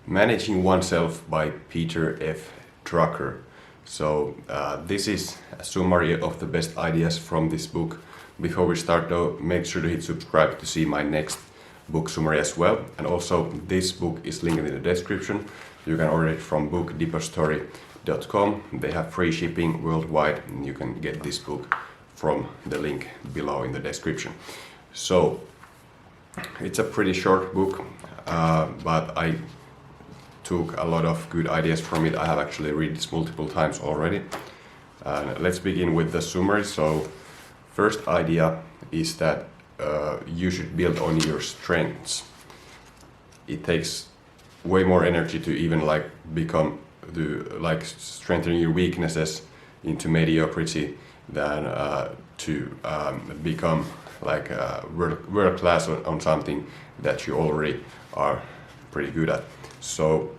Managing Oneself by Peter F. Drucker. So this is a summary of the best ideas from this book. Before we start though, make sure to hit subscribe to see my next book summary as well. And also this book is linked in the description. You can order it from bookdepository.com. They have free shipping worldwide and you can get this book from the link below in the description. So it's a pretty short book, but I took a lot of good ideas from it. I have actually read this multiple times already. Let's begin with the summary. So first idea is that you should build on your strengths. It takes way more energy to even strengthen your weaknesses into mediocrity than to become like world class on something that you already are pretty good at. So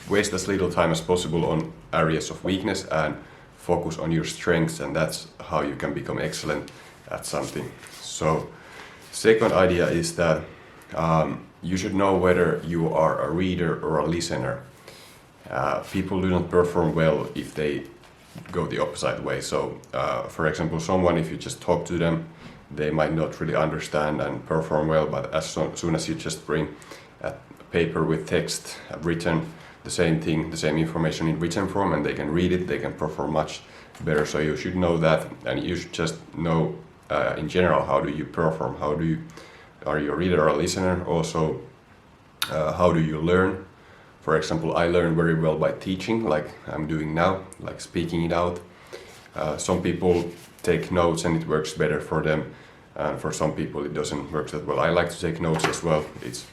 waste as little time as possible on areas of weakness and focus on your strengths, and that's how you can become excellent at something. So second idea is that you should know whether you are a reader or a listener. People do not perform well if they go the opposite way. So for example, someone, if you just talk to them, they might not really understand and perform well, but as soon as you just bring a paper with text written, the same thing, the same information in written form, and they can read it, they can perform much better. So you should know that, and you should just know in general, how do you perform, are you a reader or a listener? Also, how do you learn? For example, I learn very well by teaching, like I'm doing now, like speaking it out. Some people take notes and it works better for them, and for some people it doesn't work that well. I like to take notes as well. It's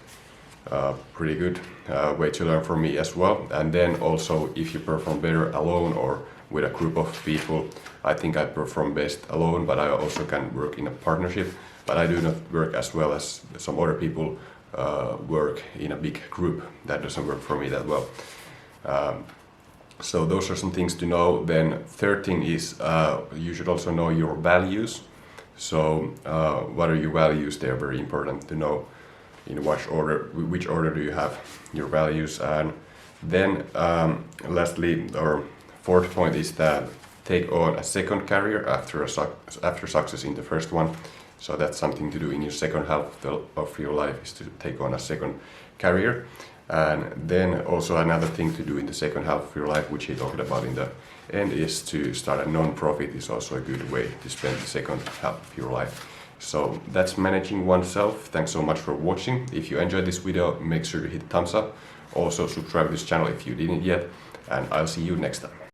pretty good way to learn for me as well. And then also, if you perform better alone or with a group of people, I think I perform best alone, but I also can work in a partnership. But I do not work as well as some other people work in a big group. That doesn't work for me that well. So those are some things to know. Then third thing is you should also know your values. So what are your values? They're very important to know in which order do you have your values. And then lastly, or fourth point is that take on a second career after success in the first one. So that's something to do in your second half of your life, is to take on a second career. And then also another thing to do in the second half of your life, which he talked about in the end, is to start a non-profit. Is also a good way to spend the second half of your life. So that's Managing Oneself. Thanks so much for watching. If you enjoyed this video, make sure to hit thumbs up. Also subscribe to this channel if you didn't yet, and I'll see you next time.